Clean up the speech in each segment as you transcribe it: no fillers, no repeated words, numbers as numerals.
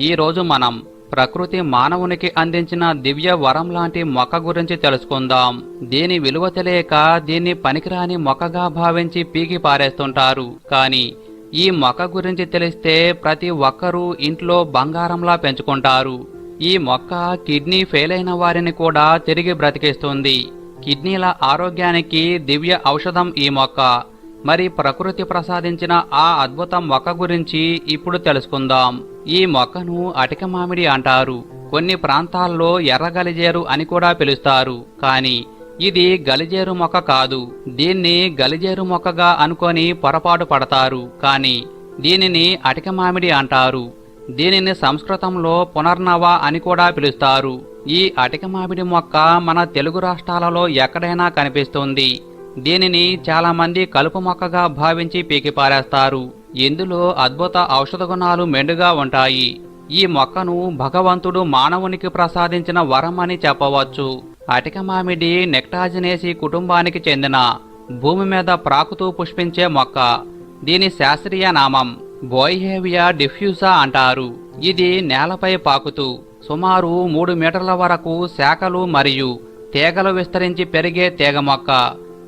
ఈరోజు మనం ప్రకృతి మానవునికి అందించిన దివ్య వరం లాంటి మొక్క గురించి తెలుసుకుందాం. దీని విలువ తెలియక దీన్ని పనికిరాని మొక్కగా భావించి పీకి పారేస్తుంటారు. కానీ ఈ మొక్క గురించి తెలిస్తే ప్రతి ఒక్కరూ ఇంట్లో బంగారంలా పెంచుకుంటారు. ఈ మొక్క కిడ్నీ ఫెయిల్ అయిన వారిని కూడా తిరిగి బ్రతికిస్తుంది. కిడ్నీల ఆరోగ్యానికి దివ్య ఔషధం ఈ మొక్క. మరి ప్రకృతి ప్రసాదించిన ఆ అద్భుత మొక్క గురించి ఇప్పుడు తెలుసుకుందాం. ఈ మొక్కను అటిక మామిడి అంటారు. కొన్ని ప్రాంతాల్లో ఎర్ర గలిజేరు అని కూడా పిలుస్తారు. కానీ ఇది గలిజేరు మొక్క కాదు. దీన్ని గలిజేరు మొక్కగా అనుకొని పొరపాటు పడతారు. కానీ దీనిని అటిక మామిడి అంటారు. దీనిని సంస్కృతంలో పునర్నవ అని కూడా పిలుస్తారు. ఈ అటిక మామిడి మొక్క మన తెలుగు రాష్ట్రాలలో ఎక్కడైనా కనిపిస్తుంది. దీనిని చాలా మంది కలుపు మొక్కగా భావించి పీకిపారేస్తారు. ఇందులో అద్భుత ఔషధ గుణాలు మెండుగా ఉంటాయి. ఈ మొక్కను భగవంతుడు మానవునికి ప్రసాదించిన వరం అని చెప్పవచ్చు. అటిక మామిడి నెక్టాజినేసి కుటుంబానికి చెందిన భూమి మీద ప్రాకుతూ పుష్పించే మొక్క. దీని శాస్త్రీయ నామం బోయిహేవియా డిఫ్యూజా అంటారు. ఇది నేలపై పాకుతూ సుమారు 3 మీటర్ల వరకు శాఖలు మరియు తీగలు విస్తరించి పెరిగే తీగ మొక్క.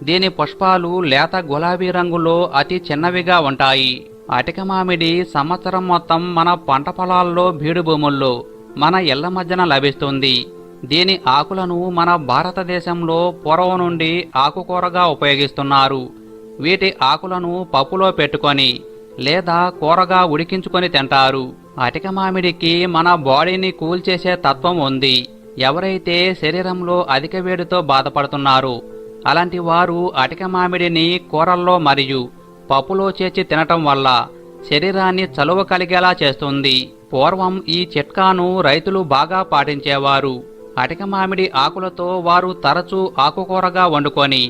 దీని పుష్పాలు లేత గులాబీ రంగులో అతి చిన్నవిగా ఉంటాయి. అటిక మామిడి సంవత్సరం మొత్తం మన పంట పొలాల్లో, బీడు భూముల్లో, మన ఇళ్ల మధ్యన లభిస్తుంది. దీని ఆకులను మన భారతదేశంలో పూర్వం నుండి ఆకుకూరగా ఉపయోగిస్తున్నారు. వీటి ఆకులను పప్పులో పెట్టుకొని లేదా కూరగా ఉడికించుకొని తింటారు. అటిక మామిడికి మన బాడీని కూల్ చేసే తత్వం ఉంది. ఎవరైతే శరీరంలో అధిక వేడితో బాధపడుతున్నారో అలాంటి వారు అటిక మామిడిని కూరల్లో మరియు పప్పులో చేర్చి తినటం వల్ల శరీరాన్ని చలువ కలిగేలా చేస్తుంది. పూర్వం ఈ చిట్కాను రైతులు బాగా పాటించేవారు. అటిక మామిడి ఆకులతో వారు తరచూ ఆకుకూరగా వండుకొని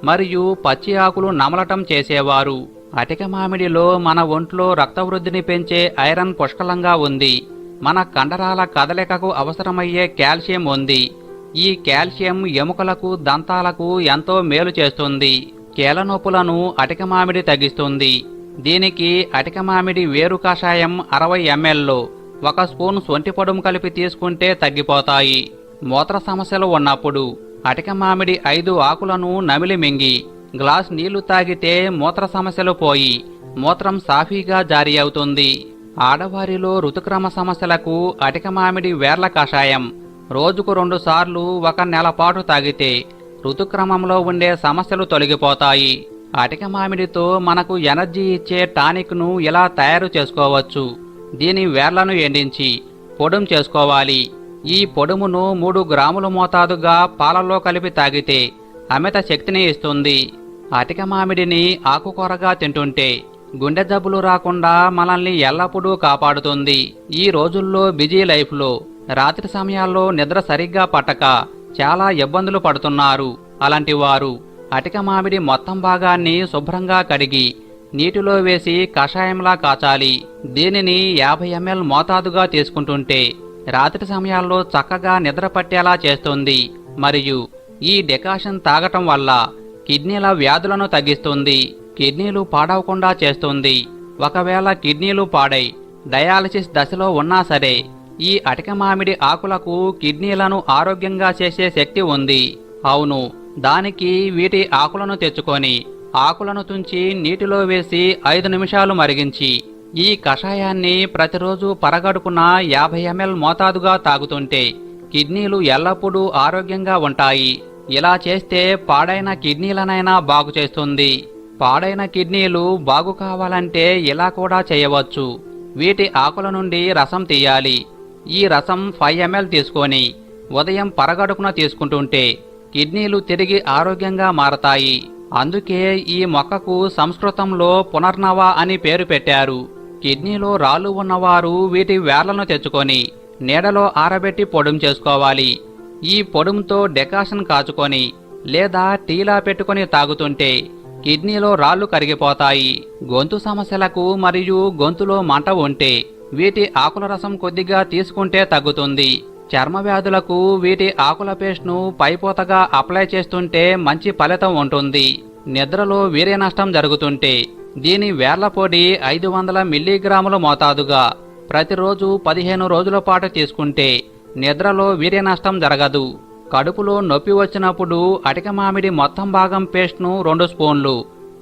మరియు పచ్చి ఆకులు నమలటం చేసేవారు. అటిక మామిడిలో మన ఒంట్లో రక్తవృద్ధిని పెంచే ఐరన్ పుష్కలంగా ఉంది. మన కండరాల కదలికకు అవసరమయ్యే కాల్షియం ఉంది. ఈ కాల్షియం ఎముకలకు, దంతాలకు ఎంతో మేలు చేస్తుంది. కీళ్ళ నొప్పులను అటిక మామిడి తగ్గిస్తుంది. దీనికి అటిక మామిడి వేరు కషాయం 60 mlలో 1 స్పూన్ సొంటి పొడుము కలిపి తీసుకుంటే తగ్గిపోతాయి. మూత్ర సమస్యలు ఉన్నప్పుడు అటిక మామిడి 5 ఆకులను నమిలి మింగి గ్లాస్ నీళ్లు తాగితే మూత్ర సమస్యలు పోయి మూత్రం సాఫీగా జారీ అవుతుంది. ఆడవారిలో ఋతుక్రమ సమస్యలకు అటిక మామిడి వేర్ల కషాయం రోజుకు 2 సార్లు 1 నెల పాటు తాగితే ఋతుక్రమంలో ఉండే సమస్యలు తొలగిపోతాయి. అటిక మామిడితో మనకు ఎనర్జీ ఇచ్చే టానిక్ను ఇలా తయారు చేసుకోవచ్చు. దీని వేర్లను ఎండించి పొడుం చేసుకోవాలి. ఈ పొడుమును 3 గ్రాముల మోతాదుగా పాలలో కలిపి తాగితే అమిత శక్తిని ఇస్తుంది. అటిక మామిడిని ఆకుకూరగా తింటుంటే గుండె జబ్బులు రాకుండా మనల్ని ఎల్లప్పుడూ కాపాడుతుంది. ఈ రోజుల్లో బిజీ లైఫ్లో రాత్రి సమయాల్లో నిద్ర సరిగ్గా పట్టక చాలా ఇబ్బందులు పడుతున్నారు. అలాంటి వారు అటిక మామిడి మొత్తం భాగాన్ని శుభ్రంగా కడిగి నీటిలో వేసి కషాయంలా కాచాలి. దీనిని 50 ml మోతాదుగా తీసుకుంటుంటే రాత్రి సమయాల్లో చక్కగా నిద్ర పట్టేలా చేస్తుంది. మరియు ఈ డికాషన్ తాగటం వల్ల కిడ్నీల వ్యాధులను తగ్గిస్తుంది. కిడ్నీలు పాడవకుండా చేస్తుంది. ఒకవేళ కిడ్నీలు పాడై డయాలసిస్ దశలో ఉన్నా సరే ఈ అటిక మామిడి ఆకులకు కిడ్నీలను ఆరోగ్యంగా చేసే శక్తి ఉంది. అవును, దానికి వీటి ఆకులను తెచ్చుకొని ఆకులను తుంచి నీటిలో వేసి 5 నిమిషాలు మరిగించి ఈ కషాయాన్ని ప్రతిరోజు పరగడుపున 50 ml మోతాదుగా తాగుతుంటే కిడ్నీలు ఎల్లప్పుడూ ఆరోగ్యంగా ఉంటాయి. ఇలా చేస్తే పాడైన కిడ్నీలనైనా బాగు చేస్తుంది. పాడైన కిడ్నీలు బాగు కావాలంటే ఇలా కూడా చేయవచ్చు. వీటి ఆకుల నుండి రసం తీయాలి. ఈ రసం 5 ml తీసుకొని ఉదయం పరగడుపున తీసుకుంటుంటే కిడ్నీలు తిరిగి ఆరోగ్యంగా మారతాయి. అందుకే ఈ మొక్కకు సంస్కృతంలో పునర్నవ అని పేరు పెట్టారు. కిడ్నీలో రాళ్ళు ఉన్నవారు వీటి వేర్లను తెచ్చుకొని నీడలో ఆరబెట్టి పొడుం చేసుకోవాలి. ఈ పొడుముతో డెకాషన్ కాచుకొని లేదా టీలా పెట్టుకొని తాగుతుంటే కిడ్నీలో రాళ్లు కరిగిపోతాయి. గొంతు సమస్యలకు మరియు గొంతులో మంట ఉంటే వీటి ఆకుల రసం కొద్దిగా తీసుకుంటే తగ్గుతుంది. చర్మ వ్యాధులకు వీటి ఆకుల పేస్ట్ను పైపోతగా అప్లై చేస్తుంటే మంచి ఫలితం ఉంటుంది. నిద్రలో వీర్య నష్టం జరుగుతుంటే దీని వేర్ల పొడి 500 మిల్లీగ్రాముల మోతాదుగా ప్రతిరోజు 15 రోజుల పాటు తీసుకుంటే నిద్రలో వీర్య నష్టం జరగదు. కడుపులో నొప్పి వచ్చినప్పుడు అటిక మామిడి మొత్తం భాగం పేస్ట్ను 2 స్పూన్లు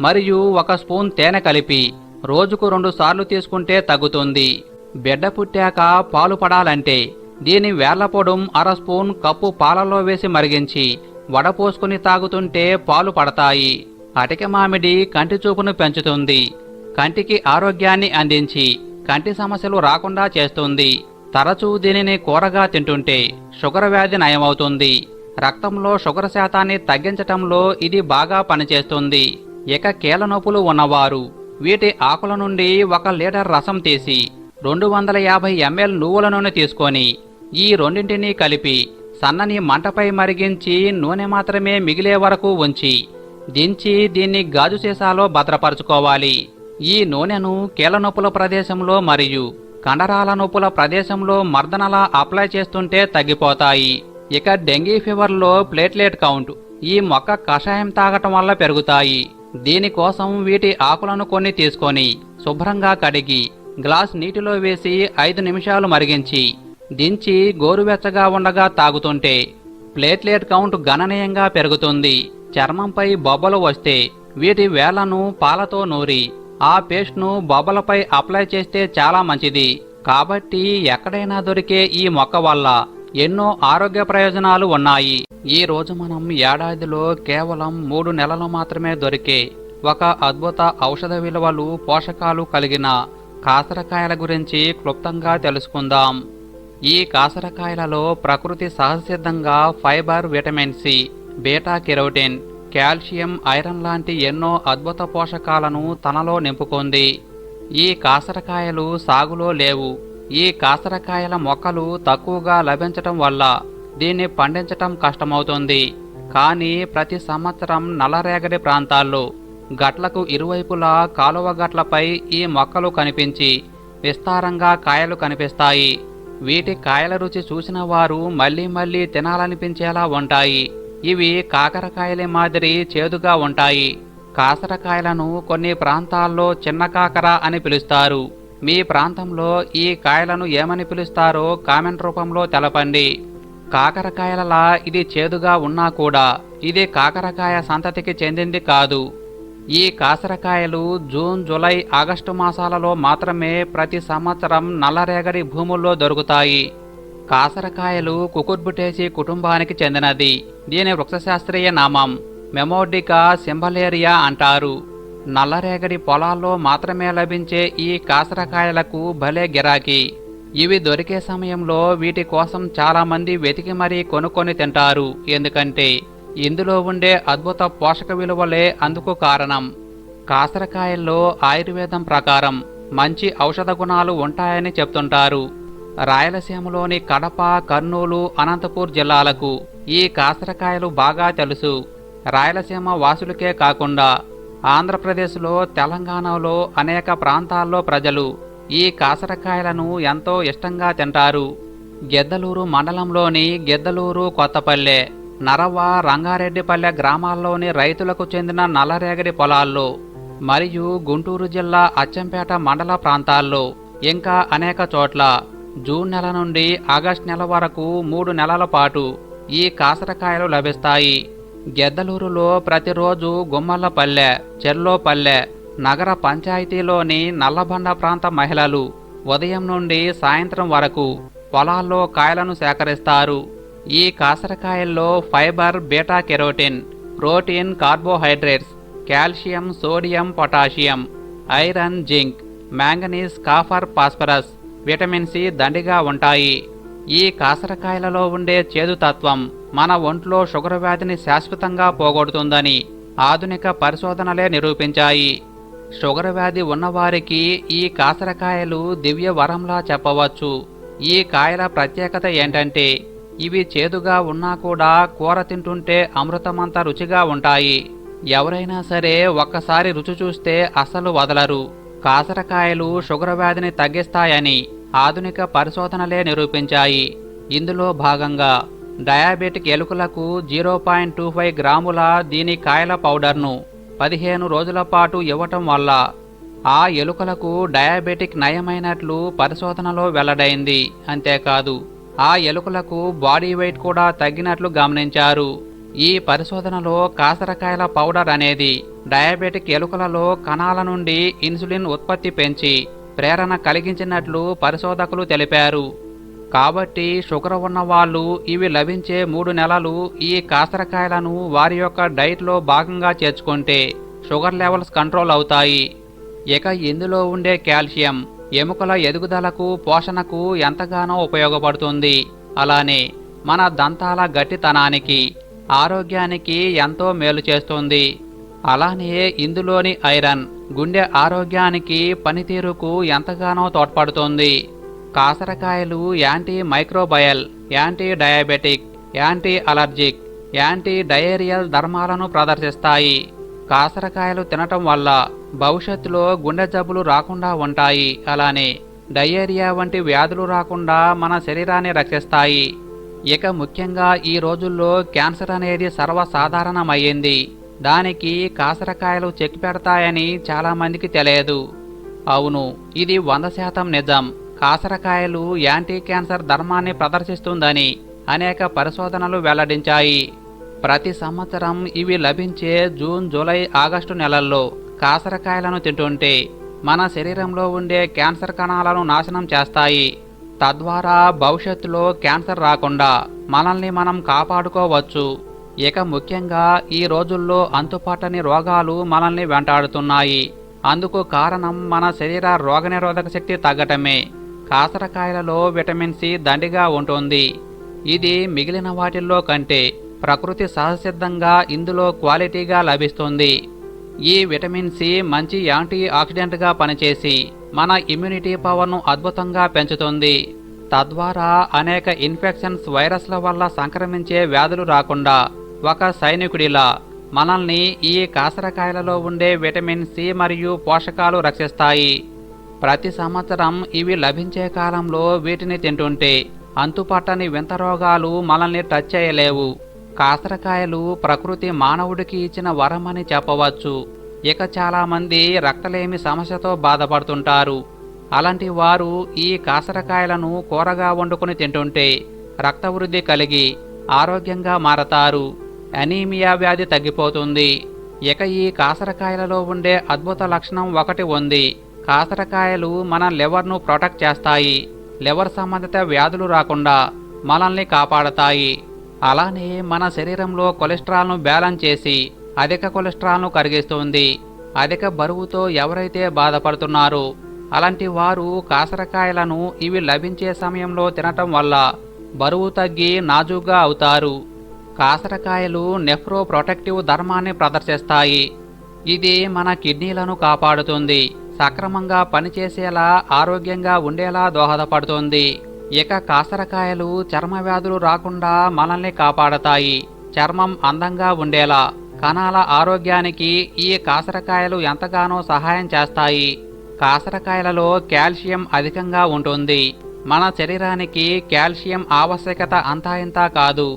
మరియు 1 స్పూన్ తేనె కలిపి రోజుకు 2 సార్లు తీసుకుంటే తగ్గుతుంది. బిడ్డ పుట్టాక పాలు పడాలంటే దీని వేళ్ల పొడుం 1/2 స్పూన్ కప్పు పాలలో వేసి మరిగించి వడపోసుకుని తాగుతుంటే పాలు పడతాయి. అటిక మామిడి కంటి చూపును పెంచుతుంది. కంటికి ఆరోగ్యాన్ని అందించి కంటి సమస్యలు రాకుండా చేస్తుంది. తరచూ దీనిని కూరగా తింటుంటే షుగర్ వ్యాధి నయమవుతుంది. రక్తంలో షుగర్ శాతాన్ని తగ్గించటంలో ఇది బాగా పనిచేస్తుంది. ఇక కీళ్ళ నొప్పులు ఉన్నవారు వీటి ఆకుల నుండి 1 లీటర్ రసం తీసి 250 ml నువ్వుల నూనె తీసుకొని ఈ రెండింటినీ కలిపి సన్నని మంటపై మరిగించి నూనె మాత్రమే మిగిలే వరకు ఉంచి దించి దీన్ని గాజు సీసాలో భద్రపరచుకోవాలి. ఈ నూనెను కీళ్ళ నొప్పుల ప్రదేశంలో మరియు కండరాల నొప్పుల ప్రదేశంలో మర్దనలా అప్లై చేస్తుంటే తగ్గిపోతాయి. ఇక డెంగీ ఫీవర్లో ప్లేట్లెట్ కౌంట్ ఈ మొక్క కషాయం తాగటం వల్ల పెరుగుతాయి. దీనికోసం వీటి ఆకులను కొన్ని తీసుకొని శుభ్రంగా కడిగి గ్లాస్ నీటిలో వేసి 5 నిమిషాలు మరిగించి దించి గోరువెచ్చగా ఉండగా తాగుతుంటే ప్లేట్లెట్ కౌంట్ గణనీయంగా పెరుగుతుంది. చర్మంపై బొబ్బలు వస్తే వీటి వేళ్లను పాలతో నూరి ఆ పేస్ట్ను బొబ్బలపై అప్లై చేస్తే చాలా మంచిది. కాబట్టి ఎక్కడైనా దొరికే ఈ మొక్క వల్ల ఎన్నో ఆరోగ్య ప్రయోజనాలు ఉన్నాయి. ఈ రోజు మనం ఏడాదిలో కేవలం 3 నెలలు మాత్రమే దొరికే ఒక అద్భుత ఔషధ విలువలు పోషకాలు కలిగిన కాసరకాయల గురించి క్లుప్తంగా తెలుసుకుందాం. ఈ కాసరకాయలలో ప్రకృతి సహజసిద్ధంగా fibre, vitamin C, beta carotene, calcium, iron లాంటి ఎన్నో అద్భుత పోషకాలను తనలో నింపుకుంది. ఈ కాసరకాయలు సాగులో లేవు. ఈ కాసరకాయల మొక్కలు తక్కువగా లభించటం వల్ల దీన్ని పండించటం కష్టమవుతుంది. కానీ ప్రతి సంవత్సరం నల్లరేగడి ప్రాంతాల్లో గట్లకు ఇరువైపులా కాలువ గట్లపై ఈ మొక్కలు కనిపించి విస్తారంగా కాయలు కనిపిస్తాయి. వీటి కాయల రుచి చూసిన వారు మళ్లీ మళ్లీ తినాలనిపించేలా ఉంటాయి. ఇవి కాకరకాయల మాదిరి చేదుగా ఉంటాయి. కాసరకాయలను కొన్ని ప్రాంతాల్లో చిన్న కాకర అని పిలుస్తారు. మీ ప్రాంతంలో ఈ కాయలను ఏమని పిలుస్తారో కామెంట్ రూపంలో తెలపండి. కాకరకాయలలా ఇది చేదుగా ఉన్నా కూడా ఇది కాకరకాయ సంతతికి చెందింది కాదు. ఈ కాసరకాయలు జూన్, జూలై, ఆగస్టు మాసాలలో మాత్రమే ప్రతి సంవత్సరం నల్లరేగడి భూముల్లో దొరుకుతాయి. కాసరకాయలు కుకుర్బిటేసి కుటుంబానికి చెందినది. దీని వృక్షశాస్త్రీయ నామం మెమోడికా సింబలేరియా అంటారు. నల్లరేగడి పొలాల్లో మాత్రమే లభించే ఈ కాసరకాయలకు భలే గిరాకీ. ఇవి దొరికే సమయంలో వీటి కోసం చాలా మంది వెతికి మరీ కొనుక్కొని తింటారు. ఎందుకంటే ఇందులో ఉండే అద్భుత పోషక విలువలే అందుకు కారణం. కాసరకాయల్లో ఆయుర్వేదం ప్రకారం మంచి ఔషధ గుణాలు ఉంటాయని చెప్తుంటారు. రాయలసీమలోని కడప, కర్నూలు, అనంతపూర్ జిల్లాలకు ఈ కాసరకాయలు బాగా తెలుసు. రాయలసీమ వాసులకే కాకుండా ఆంధ్రప్రదేశ్లో, తెలంగాణలో అనేక ప్రాంతాల్లో ప్రజలు ఈ కాసరకాయలను ఎంతో ఇష్టంగా తింటారు. గిద్దలూరు మండలంలోని గిద్దలూరు, కొత్తపల్లె, నరవ, రంగారెడ్డిపల్లె గ్రామాల్లోని రైతులకు చెందిన నల్లరేగడి పొలాల్లో మరియు గుంటూరు జిల్లా అచ్చంపేట మండల ప్రాంతాల్లో ఇంకా అనేక చోట్ల జూన్ నెల నుండి ఆగస్టు నెల వరకు 3 నెలల పాటు ఈ కాసరకాయలు లభిస్తాయి. గిద్దలూరులో ప్రతిరోజు గుమ్మల్లపల్లె, చెర్లోపల్లె నగర పంచాయతీలోని నల్లబండ ప్రాంత మహిళలు ఉదయం నుండి సాయంత్రం వరకు పొలాల్లో కాయలను సేకరిస్తారు. ఈ కాసరకాయల్లో fibre, beta carotene, protein, carbohydrates, calcium, sodium, potassium, iron, zinc, manganese, copper, phosphorus, vitamin C దండిగా ఉంటాయి. ఈ కాసరకాయలలో ఉండే చేదుతత్వం మన ఒంట్లో షుగర్ వ్యాధిని శాశ్వతంగా పోగొడుతుందని ఆధునిక పరిశోధనలే నిరూపించాయి. షుగర్ వ్యాధి ఉన్నవారికి ఈ కాసరకాయలు దివ్య వరంలా చెప్పవచ్చు. ఈ కాయల ప్రత్యేకత ఏంటంటే ఇవి చేదుగా ఉన్నా కూడా కూర తింటుంటే అమృతమంత రుచిగా ఉంటాయి. ఎవరైనా సరే ఒక్కసారి రుచి చూస్తే అస్సలు వదలరు. కాసరకాయలు షుగర్ వ్యాధిని తగ్గిస్తాయని ఆధునిక పరిశోధనలే నిరూపించాయి. ఇందులో భాగంగా డయాబెటిక్ ఎలుకలకు 0.25 గ్రాముల దీని కాయల పౌడర్ను 15 రోజుల పాటు ఇవ్వటం వల్ల ఆ ఎలుకలకు డయాబెటిక్ నయమైనట్లు పరిశోధనలో వెల్లడైంది. అంతేకాదు ఆ ఎలుకలకు బాడీ వెయిట్ కూడా తగ్గినట్లు గమనించారు. ఈ పరిశోధనలో కాసరకాయల పౌడర్ అనేది డయాబెటిక్ ఎలుకలలో కణాల నుండి ఇన్సులిన్ ఉత్పత్తి పెంచి ప్రేరణ కలిగించినట్లు పరిశోధకులు తెలిపారు. కాబట్టి షుగర్ ఉన్న వాళ్ళు ఇవి లభించే 3 నెలలు ఈ కాసరకాయలను వారి యొక్క డైట్లో భాగంగా చేర్చుకుంటే షుగర్ లెవెల్స్ కంట్రోల్ అవుతాయి. ఇక ఇందులో ఉండే కాల్షియం ఎముకల ఎదుగుదలకు పోషణకు ఎంతగానో ఉపయోగపడుతుంది. అలానే మన దంతాల గట్టితనానికి ఆరోగ్యానికి ఎంతో మేలు చేస్తుంది. అలానే ఇందులోని ఐరన్ గుండె ఆరోగ్యానికి పనితీరుకు ఎంతగానో తోడ్పడుతుంది. కాసరకాయలు anti microbial, anti diabetic, anti allergic, anti diarrhoeal ధర్మాలను ప్రదర్శిస్తాయి. కాసరకాయలు తినటం వల్ల భవిష్యత్తులో గుండె జబ్బులు రాకుండా ఉంటాయి. అలానే డయేరియా వంటి వ్యాధులు రాకుండా మన శరీరాన్ని రక్షిస్తాయి. ఇక ముఖ్యంగా ఈ రోజుల్లో క్యాన్సర్ అనేది సర్వసాధారణమయ్యింది. దానికి కాసరకాయలు చెక్ పెడతాయని చాలామందికి తెలియదు. అవును, ఇది 100% నిజం. కాసరకాయలు యాంటీ క్యాన్సర్ ధర్మాన్ని ప్రదర్శిస్తుందని అనేక పరిశోధనలు వెల్లడించాయి. ప్రతి సంవత్సరం ఇవి లభించే జూన్, జూలై, ఆగస్టు నెలల్లో కాసరకాయలను తింటుంటే మన శరీరంలో ఉండే క్యాన్సర్ కణాలను నాశనం చేస్తాయి. తద్వారా భవిష్యత్తులో క్యాన్సర్ రాకుండా మనల్ని మనం కాపాడుకోవచ్చు. ఇక ముఖ్యంగా ఈ రోజుల్లో అంతుపట్టని రోగాలు మనల్ని వెంటాడుతున్నాయి. అందుకు కారణం మన శరీర రోగనిరోధక శక్తి తగ్గటమే. కాసరకాయలలో విటమిన్ సి దండిగా ఉంటుంది. ఇది మిగిలిన వాటిల్లో కంటే ప్రకృతి సహజసిద్ధంగా ఇందులో క్వాలిటీగా లభిస్తుంది. ఈ విటమిన్ సి మంచి యాంటీ ఆక్సిడెంట్గా పనిచేసి మన ఇమ్యూనిటీ పవర్ను అద్భుతంగా పెంచుతుంది. తద్వారా అనేక ఇన్ఫెక్షన్స్, వైరస్ల వల్ల సంక్రమించే వ్యాధులు రాకుండా ఒక సైనికుడిలా మనల్ని ఈ కాసరకాయలలో ఉండే విటమిన్ సి మరియు పోషకాలు రక్షిస్తాయి. ప్రతి సంవత్సరం ఇవి లభించే కాలంలో వీటిని తింటుంటే అంతుపట్టని వింత రోగాలు మనల్ని టచ్ చేయలేవు. కాసరకాయలు ప్రకృతి మానవుడికి ఇచ్చిన వరమని చెప్పవచ్చు. ఇక చాలామంది రక్తలేమి సమస్యతో బాధపడుతుంటారు. అలాంటి వారు ఈ కాసరకాయలను కూరగా వండుకొని తింటుంటే రక్తవృద్ధి కలిగి ఆరోగ్యంగా మారతారు. అనీమియా వ్యాధి తగ్గిపోతుంది. ఇక ఈ కాసరకాయలలో ఉండే అద్భుత లక్షణం ఒకటి ఉంది. కాసరకాయలు మన లివర్ను ప్రొటెక్ట్ చేస్తాయి. లివర్ సంబంధిత వ్యాధులు రాకుండా మనల్ని కాపాడతాయి. అలానే మన శరీరంలో కొలెస్ట్రాల్ను బ్యాలెన్స్ చేసి అధిక కొలెస్ట్రాల్ను కరిగిస్తుంది. అధిక బరువుతో ఎవరైతే బాధపడుతున్నారో అలాంటి వారు కాసరకాయలను ఇవి లభించే సమయంలో తినటం వల్ల బరువు తగ్గి నాజూగా అవుతారు. కాసరకాయలు నెఫ్రో ప్రొటెక్టివ్ ధర్మాన్ని ప్రదర్శిస్తాయి. ఇది మన కిడ్నీలను కాపాడుతుంది. సక్రమంగా పనిచేసేలా, ఆరోగ్యంగా ఉండేలా దోహదపడుతుంది. ఇక కాసరకాయలు చర్మ వ్యాధులు రాకుండా మనల్ని కాపాడతాయి. చర్మం అందంగా ఉండేలా, కణాల ఆరోగ్యానికి ఈ కాసరకాయలు ఎంతగానో సహాయం చేస్తాయి. కాసరకాయలలో కాల్షియం అధికంగా ఉంటుంది. మన శరీరానికి కాల్షియం ఆవశ్యకత అంతా ఇంతా కాదు.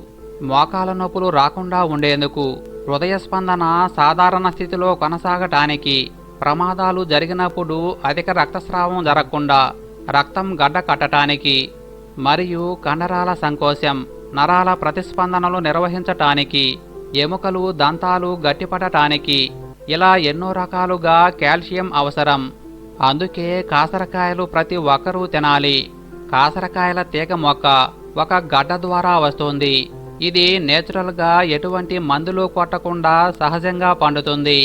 మోకాల నొప్పులు రాకుండా ఉండేందుకు, హృదయ స్పందన సాధారణ స్థితిలో కొనసాగటానికి, ప్రమాదాలు జరిగినప్పుడు అధిక రక్తస్రావం జరగకుండా రక్తం గడ్డ కట్టడానికి, మరియు కండరాల సంకోశం, నరాల ప్రతిస్పందనలు నిర్వహించటానికి, ఎముకలు, దంతాలు గట్టిపడటానికి, ఇలా ఎన్నో రకాలుగా కాల్షియం అవసరం. అందుకే కాసరకాయలు ప్రతి ఒక్కరూ తినాలి. కాసరకాయల తీగ మొక్క ఒక గడ్డ ద్వారా వస్తుంది. ఇది నేచురల్గా ఎటువంటి మందులు కొట్టకుండా సహజంగా పండుతుంది.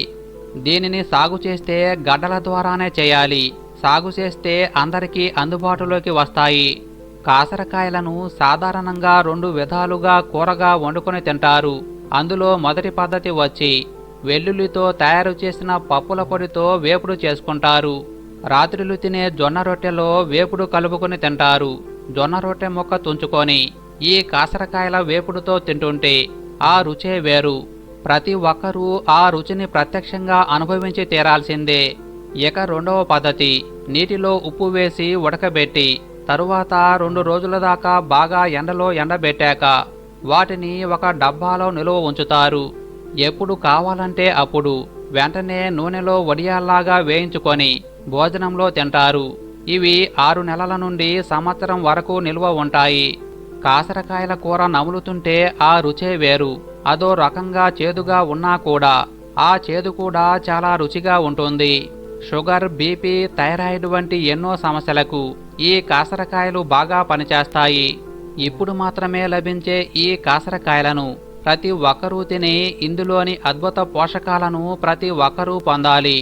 దీనిని సాగు చేస్తే గడ్డల ద్వారానే చేయాలి. సాగు చేస్తే అందరికీ అందుబాటులోకి వస్తాయి. కాసరకాయలను సాధారణంగా 2 విధాలుగా కూరగా వండుకొని తింటారు. అందులో మొదటి పద్ధతి వచ్చి వెల్లుల్లితో తయారు చేసిన పప్పుల పొడితో వేపుడు చేసుకుంటారు. రాత్రులు తినే జొన్న రొట్టెలో వేపుడు కలుపుకొని తింటారు. జొన్న రొట్టె ముక్క తుంచుకొని ఈ కాసరకాయల వేపుడుతో తింటుంటే ఆ రుచే వేరు. ప్రతి ఒక్కరూ ఆ రుచిని ప్రత్యక్షంగా అనుభవించి తీరాల్సిందే. ఇక రెండవ పద్ధతి, నీటిలో ఉప్పు వేసి ఉడకబెట్టి తరువాత 2 రోజుల దాకా బాగా ఎండలో ఎండబెట్టాక వాటిని ఒక డబ్బాలో నిలువ ఉంచుతారు. ఎప్పుడు కావాలంటే అప్పుడు వెంటనే నూనెలో వడియాల్లాగా వేయించుకొని భోజనంలో తింటారు. ఇవి 6 నెలల నుండి సంవత్సరం వరకు నిల్వ ఉంటాయి. కాసరకాయల కూర నములుతుంటే ఆ రుచే వేరు. అదో రకంగా చేదుగా ఉన్నా కూడా ఆ చేదు కూడా చాలా రుచిగా ఉంటుంది. షుగర్, బీపీ, థైరాయిడ్ వంటి ఎన్నో సమస్యలకు ఈ కాసరకాయలు బాగా పనిచేస్తాయి. ఇప్పుడు మాత్రమే లభించే ఈ కాసరకాయలను ప్రతి ఒక్కరూ తిని ఇందులోని అద్భుత పోషకాలను ప్రతి ఒక్కరూ పొందాలి.